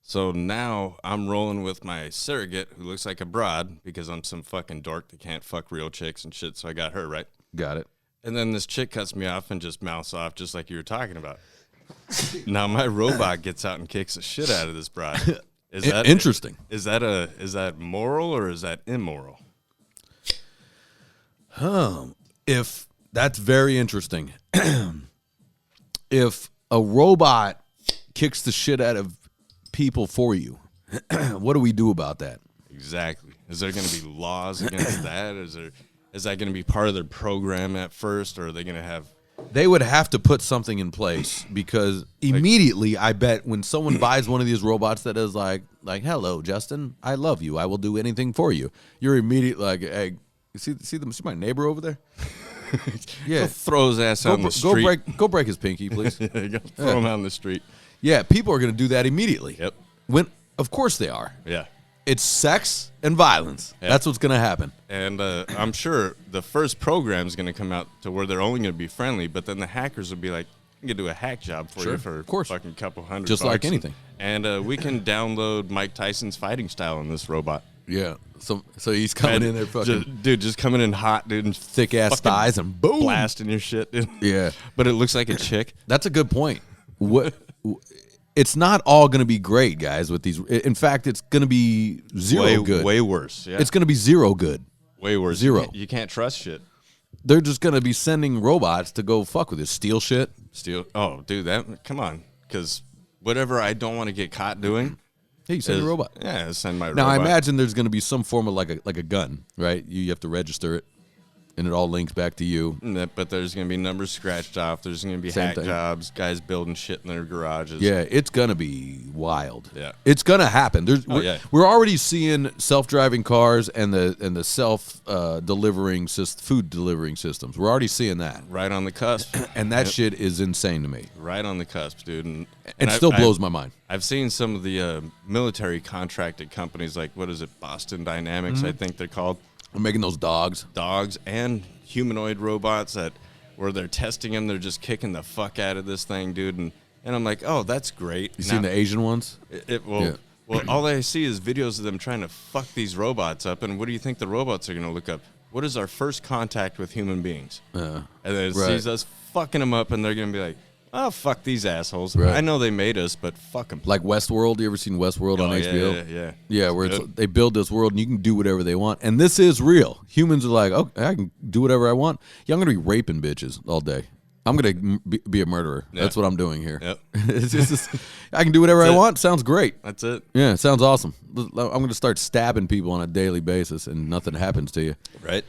So now I'm rolling with my surrogate who looks like a broad because I'm some fucking dork that can't fuck real chicks and shit, so I got her, right? Got it. And then this chick cuts me off and just mouths off just like you were talking about. Now my robot gets out and kicks the shit out of this broad. Is that interesting? Is that moral or is that immoral? If that's very interesting. If a robot kicks the shit out of people for you, what do we do about that? Exactly. Is there going to be laws against that? Is that going to be part of their program at first, or are they going to have? They would have to put something in place because immediately, I bet when someone buys one of these robots that is like, hello, Justin, I love you, I will do anything for you. You're immediately like, hey, see my neighbor over there? Yeah, Go throw his ass out on the street. Go break his pinky, please. Throw him out on the street. Yeah, people are going to do that immediately. Yep. Of course they are. Yeah. It's sex and violence. Yeah. That's what's going to happen. And I'm sure the first program is going to come out to where they're only going to be friendly, but then the hackers will be like, We can do a hack job for you for of course. fucking couple $100. Just like anything. And we can download Mike Tyson's fighting style in this robot. Yeah. So he's coming in there fucking just coming in hot, dude, and thick ass fucking thighs and boom, blasting your shit, dude. Yeah. But it looks like a chick. That's a good point. It's not all going to be great, guys, with these. In fact, it's going to be zero good. Way worse. Yeah. It's going to be zero good. Way worse. Zero. You can't trust shit. They're just going to be sending robots to go fuck with it, steal shit. Oh, dude, come on. Because whatever I don't want to get caught doing. Hey, you send a robot. Yeah, send my robot. Now, I imagine there's going to be some form of like a gun, right? You have to register it, and it all links back to you. But there's going to be numbers scratched off. There's going to be hack jobs, guys building shit in their garages. Yeah, it's going to be wild. Yeah. It's going to happen. We're already seeing self-driving cars and the self-delivering food delivering systems. We're already seeing that. Right on the cusp. And that shit is insane to me. Right on the cusp, dude. And it still blows my mind. I've seen some of the military contracted companies, like, what is it, Boston Dynamics, I think they're called. We're making those dogs And humanoid robots where they're testing them. They're just kicking the fuck out of this thing, dude. And I'm like, oh, that's great. You seen the Asian ones? Well, all I see is videos of them trying to fuck these robots up. And what do you think the robots are going to look up? What is our first contact with human beings? And then it sees us fucking them up, and they're going to be like, oh, fuck these assholes. Right. I know they made us, but fuck them. Like Westworld. You ever seen Westworld on HBO? Yeah, where they build this world and you can do whatever they want. And this is real. Humans are like, oh, I can do whatever I want. Yeah, I'm going to be raping bitches all day. I'm going to be a murderer. Yeah. That's what I'm doing here. Yep. It's just, I can do whatever I want. Sounds great. That's it. Yeah, it sounds awesome. I'm going to start stabbing people on a daily basis and nothing happens to you. Right.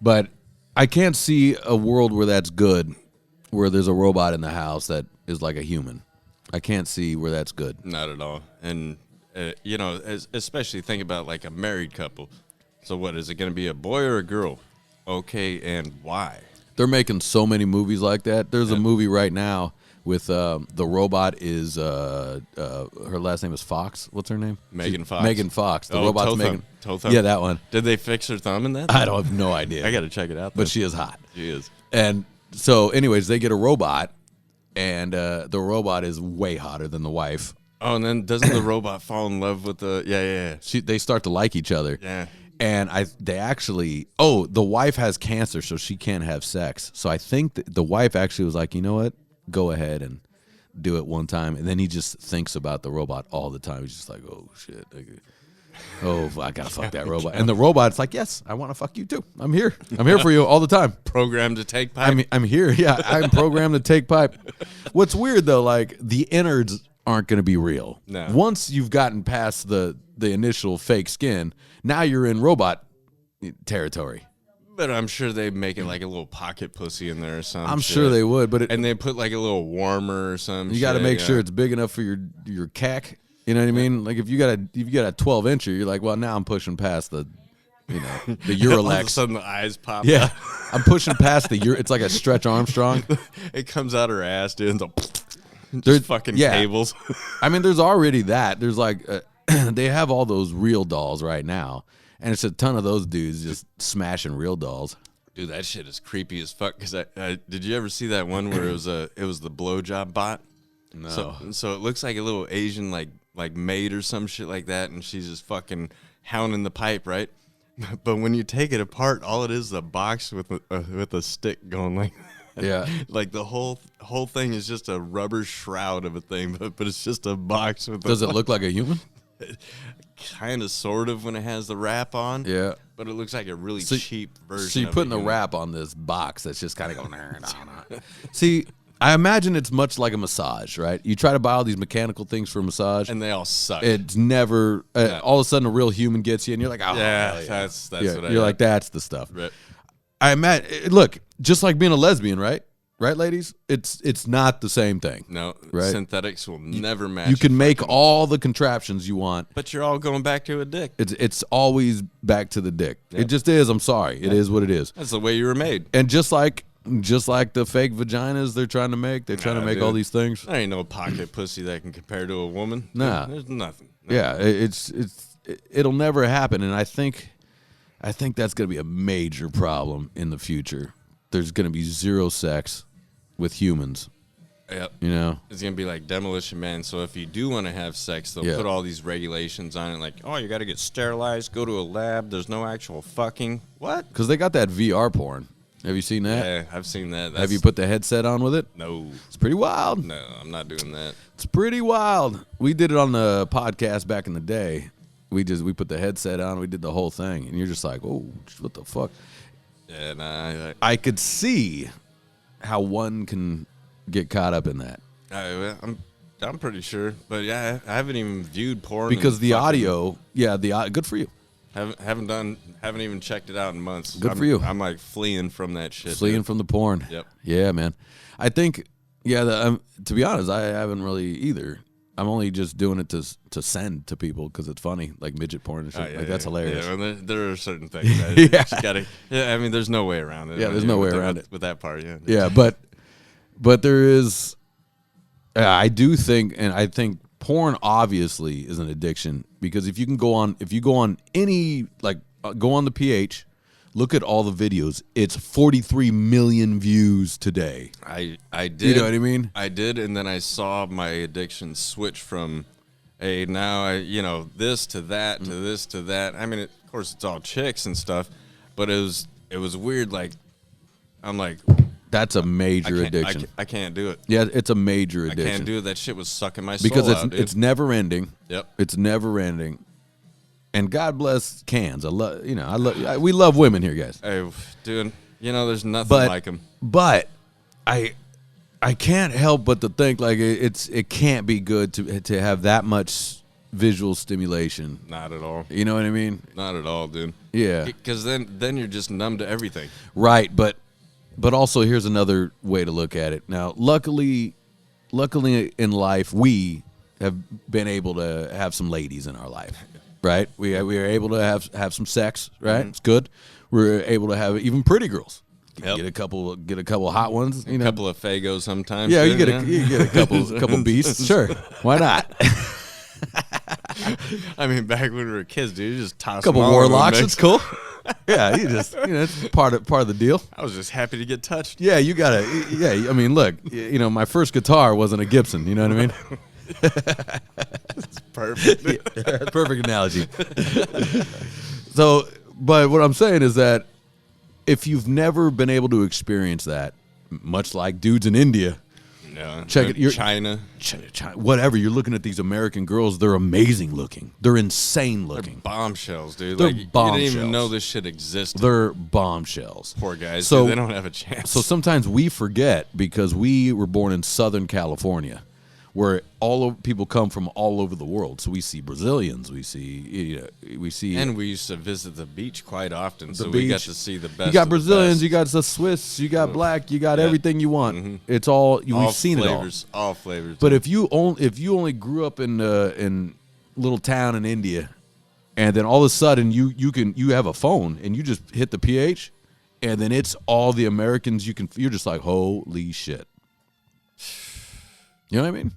But I can't see a world where that's good, where there's a robot in the house that is like a human. I can't see where that's good. Not at all. And, especially think about like a married couple. So what, is it going to be a boy or a girl? Okay, and why? They're making so many movies like that. There's a movie right now with the robot is, her last name is Fox. What's her name? Megan Fox. Megan Fox. The robot's Megan. Toe-thumb. Yeah, that one. Did they fix her thumb in that? I don't have no idea. I got to check it out, though. But she is hot. She is. And so, anyways, they get a robot, and the robot is way hotter than the wife. Oh, and then doesn't the robot fall in love with the... Yeah. They start to like each other. Yeah. And the wife has cancer, so she can't have sex. So I think that the wife actually was like, you know what? Go ahead and do it one time. And then he just thinks about the robot all the time. He's just like, oh, shit. Oh, I got to fuck that robot. And the robot's like, yes, I want to fuck you too. I'm here. I'm here for you all the time. Programmed to take pipe. I'm here. Yeah, I'm programmed to take pipe. What's weird, though, like the innards aren't going to be real. No. Once you've gotten past the initial fake skin, now you're in robot territory. But I'm sure they make it like a little pocket pussy in there or something. I'm sure they would, but and they put like a little warmer or something. You got to make sure it's big enough for your cack. You know what I mean? Like if you got a 12-incher, you're like, well, now I'm pushing past the Uralex. All of a sudden the eyes pop. Yeah, I'm pushing past it's like a Stretch Armstrong. It comes out her ass, dude. There's fucking cables. I mean, there's already that. There's like they have all those real dolls right now, and it's a ton of those dudes just smashing real dolls. Dude, that shit is creepy as fuck. Because did you ever see that one where it was the blowjob bot? No. So it looks like a little Asian like maid or some shit like that, and she's just fucking hounding the pipe, right? But when you take it apart, all it is a box with a stick going like that. Yeah. Like the whole thing is just a rubber shroud of a thing, but it's just a box with. Does it look like a human? Kind of, sort of, when it has the wrap on. Yeah. But it looks like a really cheap version. So you're putting the wrap on this box that's just kind of going. See, I imagine it's much like a massage, right? You try to buy all these mechanical things for a massage, and they all suck. It's never. All of a sudden, a real human gets you, and you're like, oh, yeah, that's what you're like, that's the stuff. Right. I imagine. Look, just like being a lesbian, right? Right, ladies? It's not the same thing. No, right? Synthetics will never match. You can make all the contraptions you want, but you're all going back to a dick. It's always back to the dick. Yep. It just is. I'm sorry. It is what it is. That's the way you were made. And just like the fake vaginas they're trying to make, they're trying to make all these things. There ain't no pocket pussy that can compare to a woman. Nah, there's nothing. Yeah, it'll never happen, and I think that's going to be a major problem in the future. There's going to be zero sex, with humans. Yep. You know, It's going to be like Demolition Man. So if you do want to have sex, they'll put all these regulations on it. Like, oh, you got to get sterilized, go to a lab. There's no actual fucking. What? because they got that VR porn. Have you seen that? Yeah, I've seen that. Have you put the headset on with it? No. It's pretty wild. No, I'm not doing that. It's pretty wild. We did it on the podcast back in the day. We put the headset on. We did the whole thing, and you're just like, oh, what the fuck? Yeah, nah. I could see how one can get caught up in that I'm pretty sure. But yeah, I haven't even viewed porn. because the audio. Yeah, good for you. Haven't even checked it out in months. Good for you. I'm like fleeing from that shit. Fleeing from the porn. Yep. Yeah, man. I think. Yeah. To be honest, I haven't really either. I'm only just doing it to send to people because it's funny, like midget porn and shit. That's hilarious. Yeah, well, there are certain things. That you gotta, I mean, there's no way around it. Yeah, there's no way around it with that part. Yeah. Yeah, but there is. I do think, and I think porn obviously is an addiction because if you go on any go on the PH, look at all the videos. It's 43 million views today. I did. You know what I mean? I did, and then I saw my addiction switch from, this to that to this to that. I mean, of course, it's all chicks and stuff, but it was weird. Like, I'm like, that's a major addiction. I can't do it. Yeah, it's a major addiction. I can't do it. That shit was sucking my soul because out, dude. it's never ending. Yep. It's never ending. And God bless cans. We love women here, guys. Hey, dude, there's nothing like them. But I can't help but to think like it can't be good to have that much visual stimulation. Not at all. You know what I mean? Not at all, dude. Yeah. Because then you're just numb to everything. Right, but also here's another way to look at it. Now, luckily in life we have been able to have some ladies in our life. Right, we are able to have some sex. Right, It's good. We're able to have even pretty girls. Yep. Get a couple hot ones. A couple of Fagos sometimes. Yeah, too, you get a couple beasts. Sure, why not? I mean, back when we were kids, dude, you just toss A couple them all warlocks. in the It's cool. Yeah, it's part of the deal. I was just happy to get touched. Yeah, you gotta. Yeah, I mean, look, my first guitar wasn't a Gibson. You know what I mean? It's perfect. Yeah, perfect analogy. So, but what I'm saying is that if you've never been able to experience that, much like dudes in India, check it. China, whatever. You're looking at these American girls. They're amazing looking. They're insane looking. They're bombshells, dude. They're You bombshells. didn't even know this shit existed. They're bombshells. Poor guys. So dude, they don't have a chance. So sometimes we forget because we were born in Southern California, where people come from all over the world. So we see Brazilians, we see, and we used to visit the beach quite often, so beach. we got to see the best. You got of the Brazilians, best. you got the Swiss, you got black, you got everything you want. Mm-hmm. It's all we've all seen flavors, it all. all flavors. But if you only grew up in little town in India, and then all of a sudden you have a phone and you just hit the PH, and then it's all the Americans you're just like, holy shit. You know what I mean?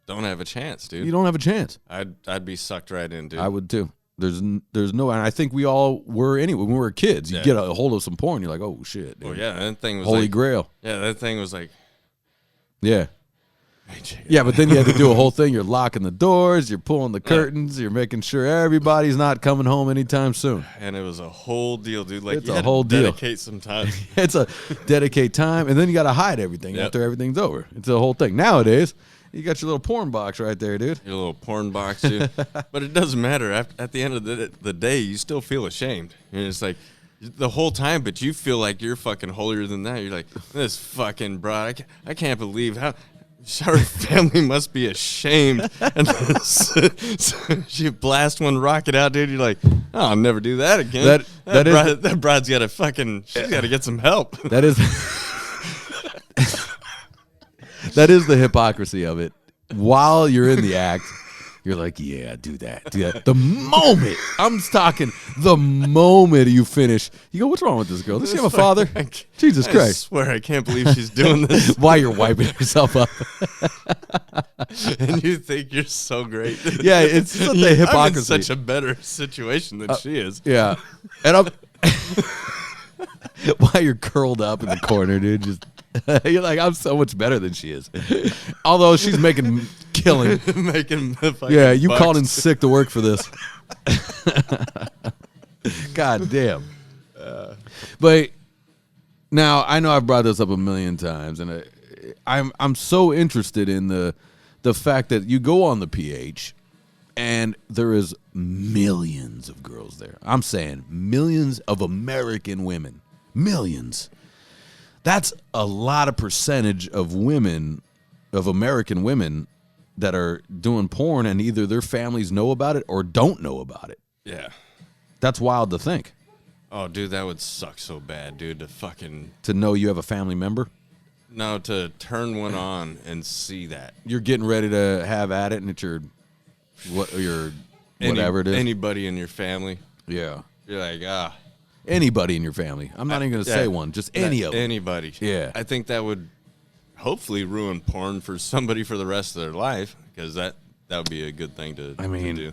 Don't have a chance, dude. You don't have a chance. I'd be sucked right in, dude. I would too. There's no, and I think we all were anyway. When we were kids, you get a hold of some porn, you're like, oh shit. Dude. Oh yeah, that thing was Holy like, Grail. Yeah, that thing was like, yeah. Yeah, but then you had to do a whole thing. You're locking the doors, you're pulling the curtains, you're making sure everybody's not coming home anytime soon. And it was a whole deal, dude. Like It's you a had whole to deal. dedicate some time. It's a dedicate time, and then you got to hide everything after everything's over. It's a whole thing. Nowadays, you got your little porn box right there, dude. Your little porn box, dude. But it doesn't matter. At the end of the day, you still feel ashamed. And it's like the whole time, but you feel like you're fucking holier than that. You're like, this fucking broad. I can't believe how. Her family must be ashamed. And so you blast one rocket out, dude. You're like, oh, I'll never do that again. That broad's got to she's got to get some help. That is. That is the hypocrisy of it. While you're in the act, you're like, yeah, do that. The moment, I'm just talking, the moment you finish, you go, what's wrong with this girl? Does she have a father? Jesus Christ. I swear, I can't believe she's doing this. While you're wiping yourself up. And you think you're so great. Yeah, it's such a hypocrisy. I'm in such a better situation than she is. Yeah. And I'm... While you're curled up in the corner, dude, just You're like, I'm so much better than she is. Although she's making killing. Making the fucking Yeah, you bucks. called in sick to work for this. God damn. But now I know I've brought this up a million times, and I'm so interested in the fact that you go on the PH, and there is millions of girls there. I'm saying millions of American women, millions. That's a lot of percentage of women, of American women, that are doing porn, and either their families know about it or don't know about it. Yeah. That's wild to think. Oh, dude, that would suck so bad, dude. To know you have a family member. No, to turn one on and see that. You're getting ready to have at it, and it's your whatever it is. Anybody in your family. Yeah. You're like, Anybody in your family. I'm not even going to say one. Just any of them. Anybody. Yeah. I think that would hopefully ruin porn for somebody for the rest of their life, because that would be a good thing to do.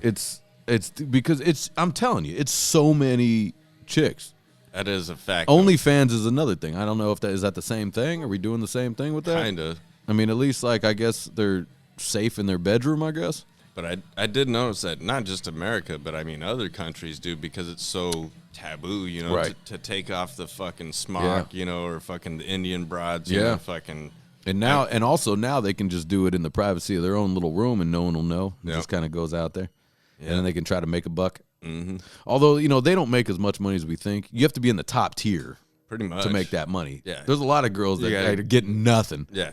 It's because I'm telling you, it's so many chicks. That is a fact. OnlyFans is another thing. I don't know if is that the same thing? Are we doing the same thing with that? Kind of. I mean, at least I guess they're safe in their bedroom, I guess. But I did notice that not just America, but I mean other countries do, because it's so taboo, Right. to take off the fucking smock, or fucking the Indian broads, fucking. And also now they can just do it in the privacy of their own little room, and no one will know. It just kind of goes out there, and then they can try to make a buck. Mm-hmm. Although they don't make as much money as we think. You have to be in the top tier. Pretty much. To make that money. Yeah. There's a lot of girls that are getting nothing. Yeah,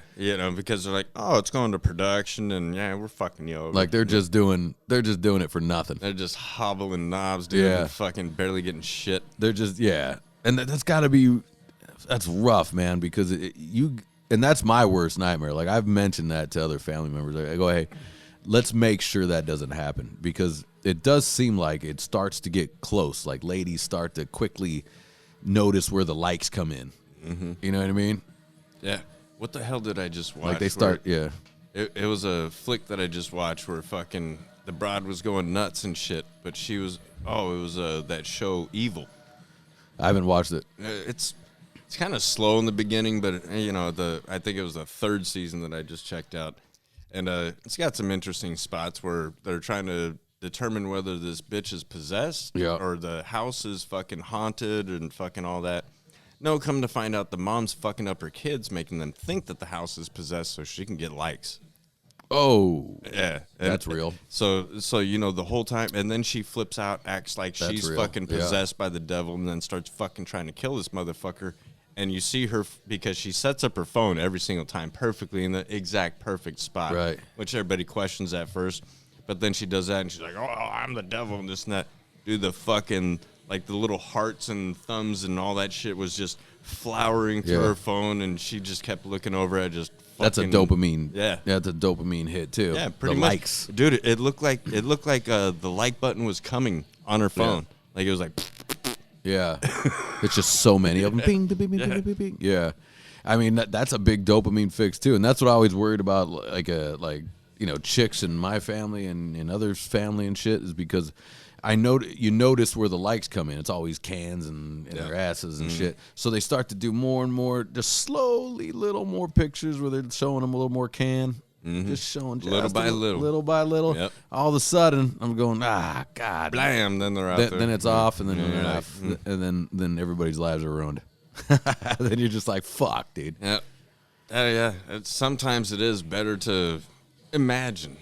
because they're like, oh, it's going to production, and we're fucking you over. Like they're just doing it for nothing. They're just hobbling knobs, dude, and fucking barely getting shit. They're just and that's rough, man, because and that's my worst nightmare. Like I've mentioned that to other family members. I go, hey, let's make sure that doesn't happen, because it does seem like it starts to get close. Like ladies start to quickly notice where the likes come in. Mm-hmm. You know what I mean? Yeah. What the hell did I just watch? Like they start, It was a flick that I just watched where fucking the broad was going nuts and shit, but she was, it was that show Evil. I haven't watched it. It's kind of slow in the beginning, but I think it was the third season that I just checked out, and it's got some interesting spots where they're trying to determine whether this bitch is possessed or the house is fucking haunted and fucking all that. No, come to find out the mom's fucking up her kids, making them think that the house is possessed so she can get likes. Oh. Yeah. That's real. So the whole time, and then she flips out, acts like she's fucking possessed by the devil, and then starts fucking trying to kill this motherfucker. And you see her, because she sets up her phone every single time perfectly in the exact perfect spot. Right. Which everybody questions at first. But then she does that, and she's like, oh, I'm the devil, and this and that. Dude, the fucking, like, the little hearts and thumbs and all that shit was just flowering through her phone, and she just kept looking over at just fucking. That's a dopamine. Yeah. That's a dopamine hit, too. Yeah, pretty the much. likes. Dude, it looked like the like button was coming on her phone. Like, it was like. Yeah. It's just so many of them. Bing, bing, bing, bing, bing, bing, bing. Yeah. I mean, that's a big dopamine fix, too. And that's what I always worried about, chicks in my family and in others' family and shit, is because you notice where the likes come in. It's always cans and their asses and shit. So they start to do more and more, just slowly little more pictures where they're showing them a little more can. Mm-hmm. Just showing just little by little. Little by little. Yep. All of a sudden, I'm going, God. Blam, then they're out there. Then it's off, and then they're off. And then everybody's lives are ruined. Then you're just like, fuck, dude. Yeah. Sometimes it is better to imagine,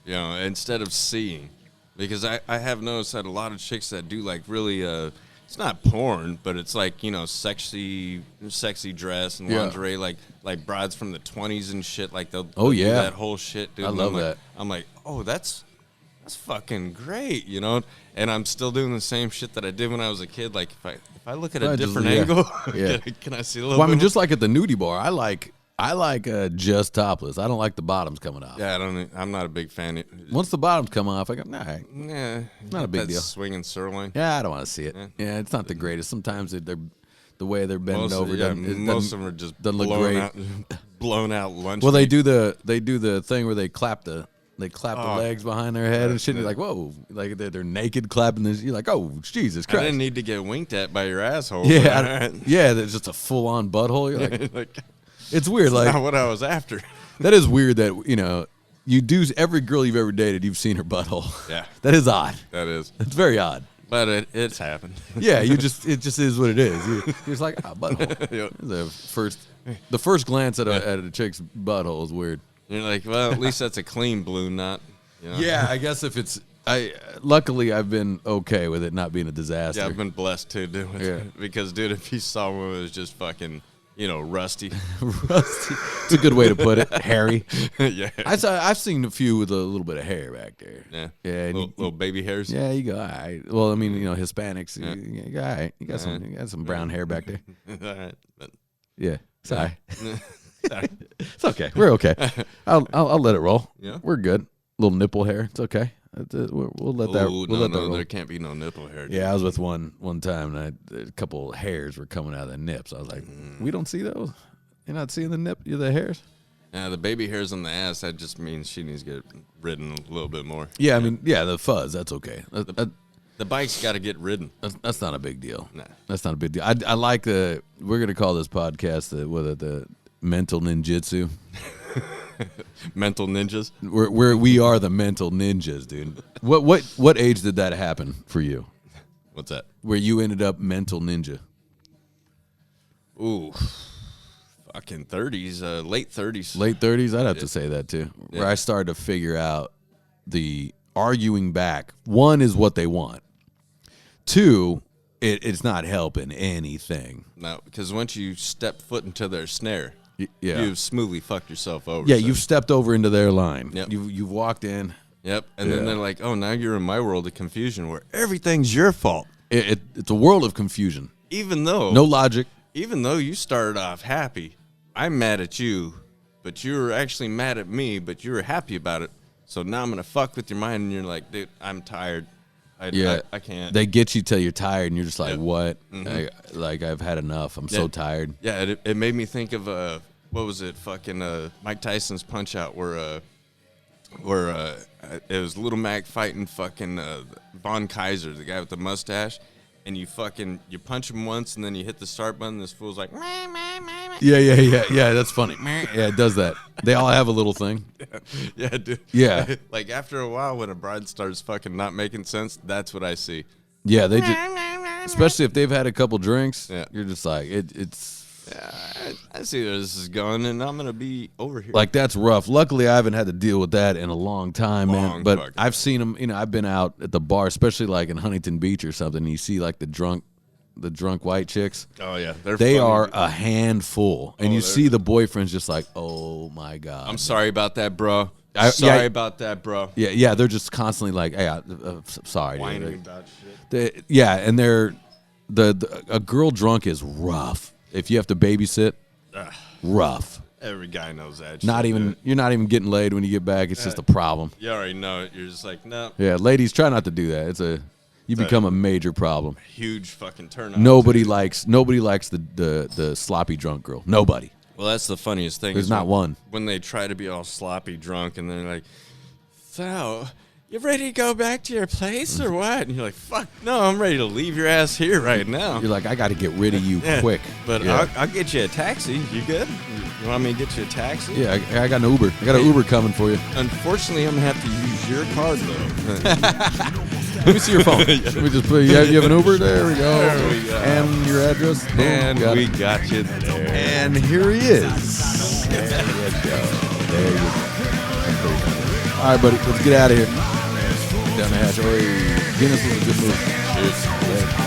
instead of seeing. Because I have noticed that a lot of chicks that do like really, it's not porn, but it's like, sexy dress and lingerie, like brides from the 20s and shit. Like they'll do that whole shit, dude. I love that. I'm like, oh, that's fucking great, And I'm still doing the same shit that I did when I was a kid. Like if I look at a different angle, can I see a little? Well, I mean, bit just like at the nudie bar, I like just topless. I don't like the bottoms coming off. Yeah, I'm not a big fan. Once the bottoms come off, I go, nah. Yeah, not a big deal. Swinging sirloin. Yeah, I don't want to see it. Yeah, it's not the greatest. Sometimes they're the way they're bending over. Most of them are just blown out lunch. Well, they do the thing where they clap the They clap the legs behind their head and shit. And you're like, whoa. Like, they're naked clapping this. You're like, oh, Jesus Christ. I didn't need to get winked at by your asshole. Yeah. Yeah, there's just a full-on butthole. You're like, it's weird. That's like, not what I was after. That is weird that, you know, you do, every girl you've ever dated, you've seen her butthole. Yeah. That is odd. That is. It's very odd. But it's happened. Yeah, it just is what it is. You're just like, butthole. Yep. The first glance at a chick's butthole is weird. You're like, well, at least that's a clean blue knot. You know? Yeah, I guess if it's, luckily I've been okay with it not being a disaster. Yeah, I've been blessed too, dude. Yeah. Because, dude, if you saw one that was just fucking, you know, rusty. Rusty. It's a good way to put it. Hairy. Yeah. I've seen a few with a little bit of hair back there. Yeah. Yeah. Little baby hairs. Yeah, you go, all right. Well, I mean, you know, Hispanics, you go, all right. You got some brown hair back there. All right. But Yeah. Sorry. sorry. It's okay. We're okay. I'll let it roll. Yeah. We're good. Little nipple hair. It's okay. We'll let that. Ooh, We'll let that roll. there can't be no nipple hair. Dude. Yeah, I was with one time, and a couple hairs were coming out of the nips. I was like, we don't see those. You're not seeing the hairs? Yeah, the baby hairs on the ass, that just means she needs to get ridden a little bit more. Yeah, I mean, yeah, the fuzz, that's okay. The bike's got to get ridden. That's not a big deal. Nah. That's not a big deal. I like we're going to call this podcast the mental ninjutsu. Mental ninjas. We are the mental ninjas, dude. What age did that happen for you? What's that? Where you ended up mental ninja? Ooh, fucking 30s, late 30s. Late 30s? I'd have to say that too. Yeah. Where I started to figure out the arguing back. One is what they want. Two, it's not helping anything. No, because once you step foot into their snare, Yeah. you've smoothly fucked yourself over. Yeah, so. you've stepped over into their line. Yep. You've walked in. Yep, and then they're like, oh, now you're in my world of confusion where everything's your fault. It's a world of confusion. Even though No logic. Even though you started off happy, I'm mad at you, but you were actually mad at me, but you were happy about it. So now I'm going to fuck with your mind, and you're like, dude, I'm tired. I can't. They get you till you're tired, and you're just like, Yep. what? Mm-hmm. I've had enough. I'm so tired. Yeah, it made me think of, what was it, fucking Mike Tyson's Punch-Out where it was Little Mac fighting fucking Von Kaiser, the guy with the mustache. And you punch him once, and then you hit the start button. This fool's like, meh, meh, meh, meh. Yeah. That's funny. Yeah, it does that. They all have a little thing. Yeah, dude. Yeah. Like after a while, when a bride starts fucking not making sense, that's what I see. Yeah, they just, especially if they've had a couple drinks. Yeah. You're just like it's. Yeah, I see where this is going, and I'm gonna be over here. Like, that's rough. Luckily, I haven't had to deal with that in a long time, man. But fucking I've seen them. You know, I've been out at the bar, especially like in Huntington Beach or something. And you see like the drunk white chicks. Oh yeah, They funny. are a handful, and you see the boyfriend's just like, oh my god. I'm sorry about that, bro. Yeah. About that, bro. Yeah. They're just constantly like, hey, sorry, dude. Whining about shit. And they're a girl drunk is rough. If you have to babysit, rough. Every guy knows that. You're not even getting laid when you get back. It's just a problem. You already know it. You're just like, no. Yeah, ladies, try not to do that. You become a major problem. Huge fucking turn on. Nobody likes the sloppy drunk girl. Nobody. Well, that's the funniest thing. There's not one. When they try to be all sloppy drunk, and they're like, so, you ready to go back to your place or what? And you're like, fuck, no, I'm ready to leave your ass here right now. You're like, I got to get rid of you Yeah, quick. But yeah. I'll get you a taxi. You good? You want me to get you a taxi? Yeah, I got an Uber. I got an Uber coming for you. Unfortunately, I'm going to have to use your card, though. Let me see your phone. Let me just put you have an Uber? There we go. There we go. And your address. Boom, And got we it. got you there. And here he is. There you go. There you go. All right, buddy. Let's get out of here. Down the hatch. Hey, Guinness was a good move. Cheers. Yeah.